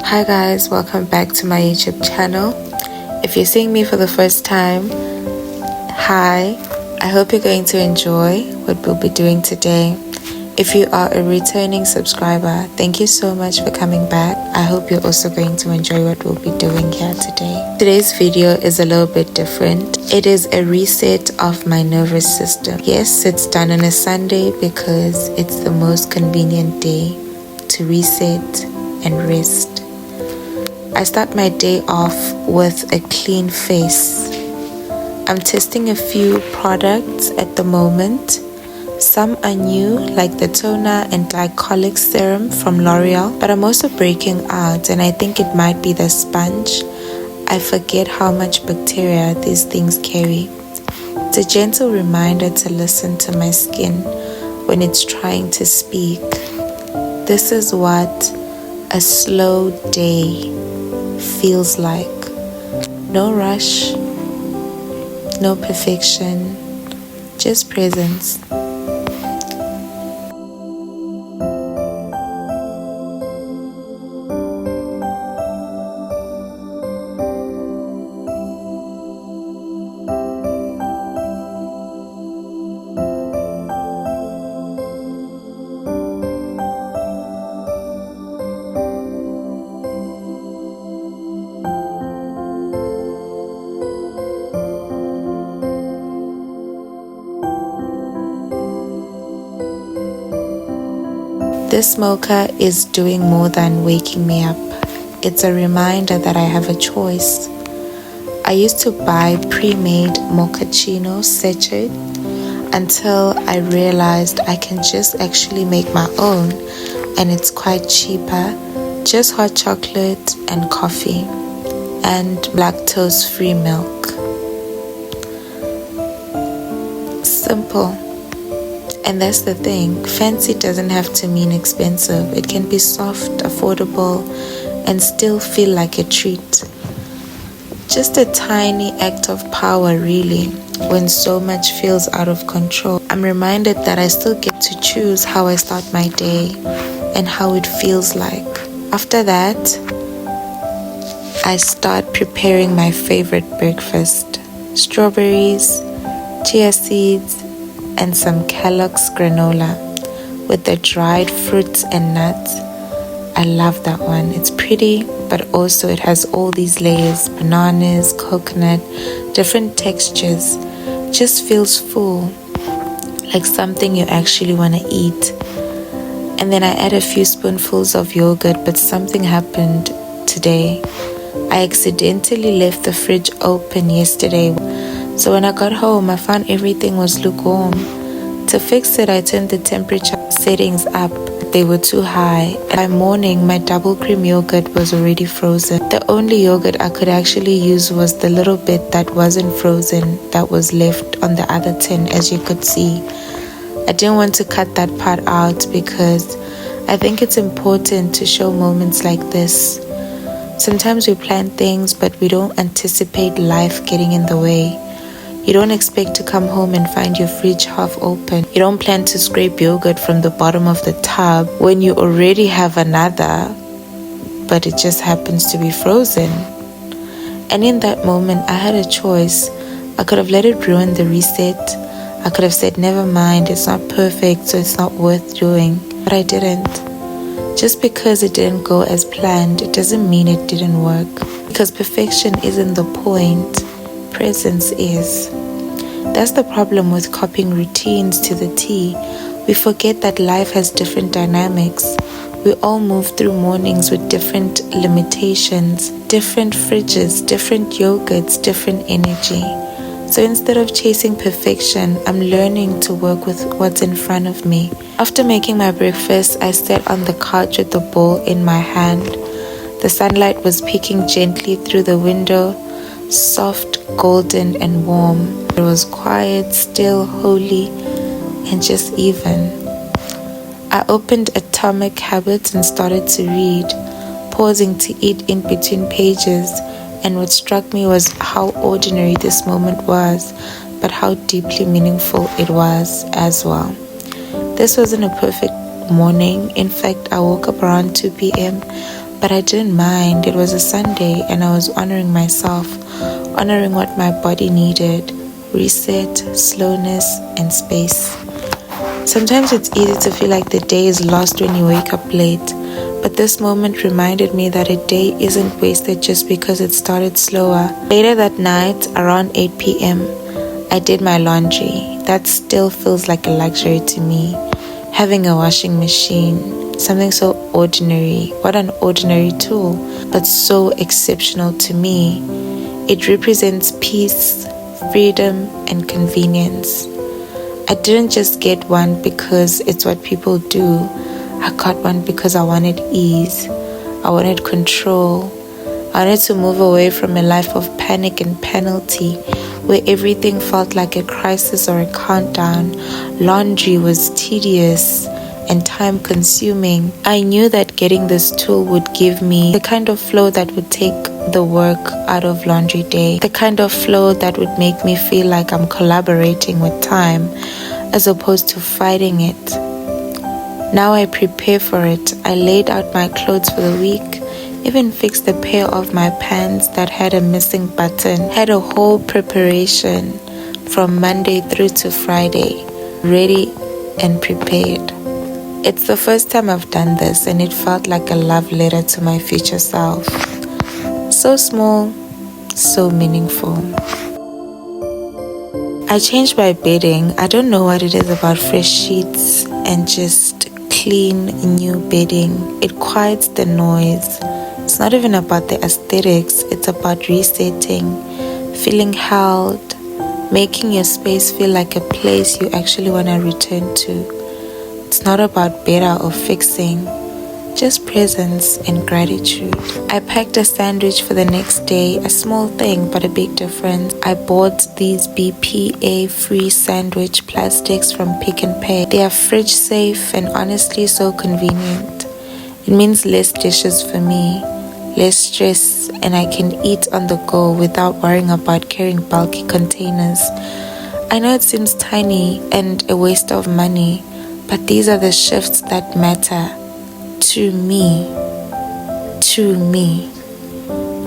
Hi guys, welcome back to my YouTube channel. If you're seeing me for the first time, hi. I hope you're going to enjoy what we'll be doing today. If you are a returning subscriber, thank you so much for coming back. I hope you're also going to enjoy what we'll be doing here today. Today's video is a little bit different. It is a reset of my nervous system. Yes, it's done on a Sunday because it's the most convenient day to reset and rest. I start my day off with a clean face. I'm testing a few products at the moment. Some are new, like the toner and glycolic serum from L'Oreal, but I'm also breaking out, and I think it might be the sponge. I forget how much bacteria these things carry. It's a gentle reminder to listen to my skin when it's trying to speak. This is what a slow day feels like. No rush, no perfection, just presence. This mocha is doing more than waking me up. It's a reminder that I have a choice. I used to buy pre-made mochaccino sachet until I realized I can just actually make my own, and it's quite cheaper. Just hot chocolate and coffee and lactose-free milk. Simple. And that's the thing, fancy doesn't have to mean expensive. It can be soft, affordable, and still feel like a treat. Just a tiny act of power, really, when so much feels out of control. I'm reminded that I still get to choose how I start my day and how it feels like. After that, I start preparing my favorite breakfast. Strawberries, chia seeds, and some Kellogg's granola with the dried fruits and nuts. I love that one. It's pretty, but also it has all these layers, bananas, coconut, different textures. Just feels full, like something you actually want to eat. And then I add a few spoonfuls of yogurt, but something happened today. I accidentally left the fridge open yesterday. So when I got home, I found everything was lukewarm. To fix it, I turned the temperature settings up. They were too high. And by morning, my double cream yogurt was already frozen. The only yogurt I could actually use was the little bit that wasn't frozen that was left on the other tin, as you could see. I didn't want to cut that part out because I think it's important to show moments like this. Sometimes we plan things, but we don't anticipate life getting in the way. You don't expect to come home and find your fridge half open. You don't plan to scrape yogurt from the bottom of the tub when you already have another, but it just happens to be frozen. And in that moment, I had a choice. I could have let it ruin the reset. I could have said, never mind, it's not perfect, so it's not worth doing. But I didn't. Just because it didn't go as planned, it doesn't mean it didn't work. Because perfection isn't the point. Presence is. That's the problem with copying routines to the T. We forget that life has different dynamics. We all move through mornings with different limitations, different fridges, different yogurts, different energy. So instead of chasing perfection, I'm learning to work with what's in front of me. After making my breakfast, I sat on the couch with the bowl in my hand. The sunlight was peeking gently through the window, soft, golden, and warm. It was quiet, still, holy, and just even. I opened Atomic Habits and started to read, pausing to eat in between pages. And what struck me was how ordinary this moment was, but how deeply meaningful it was as well. This wasn't a perfect morning. In fact, I woke up around 2 p.m. But I didn't mind. It was a Sunday and I was honoring myself, honoring what my body needed: reset, slowness, and space. Sometimes it's easy to feel like the day is lost when you wake up late, but this moment reminded me that a day isn't wasted just because it started slower. Later that night, around 8 p.m., I did my laundry. That still feels like a luxury to me. Having a washing machine, something so ordinary. What an ordinary tool, but so exceptional to me. It represents peace, freedom, and convenience. I didn't just get one because it's what people do. I got one because I wanted ease. I wanted control. I wanted to move away from a life of panic and penalty, where everything felt like a crisis or a countdown. Laundry was tedious and time-consuming. I knew that getting this tool would give me the kind of flow that would take the work out of laundry day, the kind of flow that would make me feel like I'm collaborating with time as opposed to fighting it. Now I prepare for it. I laid out my clothes for the week, even fixed a pair of my pants that had a missing button, had a whole preparation from Monday through to Friday, ready and prepared. It's the first time I've done this and it felt like a love letter to my future self. So small, so meaningful. I changed my bedding. I don't know what it is about fresh sheets and just clean new bedding. It quiets the noise. It's not even about the aesthetics. It's about resetting, feeling held, making your space feel like a place you actually want to return to. It's not about better or fixing, just presence and gratitude. I packed a sandwich for the next day, a small thing but a big difference. I bought these BPA-free sandwich plastics from Pick n Pay. They are fridge safe and honestly so convenient. It means less dishes for me, less stress, and I can eat on the go without worrying about carrying bulky containers. I know it seems tiny and a waste of money, but these are the shifts that matter. To me.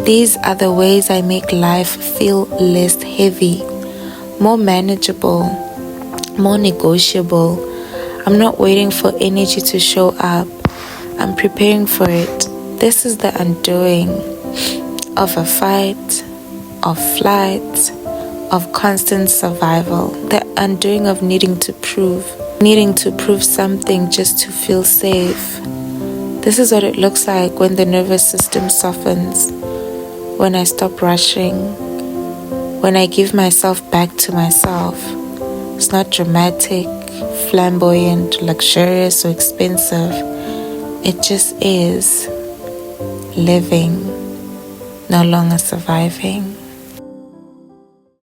These are the ways I make life feel less heavy, more manageable, more negotiable. I'm not waiting for energy to show up. I'm preparing for it. This is the undoing of a fight, of flight, of constant survival. The undoing of needing to prove something just to feel safe. This is what it looks like when the nervous system softens, when I stop rushing, when I give myself back to myself. It's not dramatic, flamboyant, luxurious, or expensive. It just is living, no longer surviving.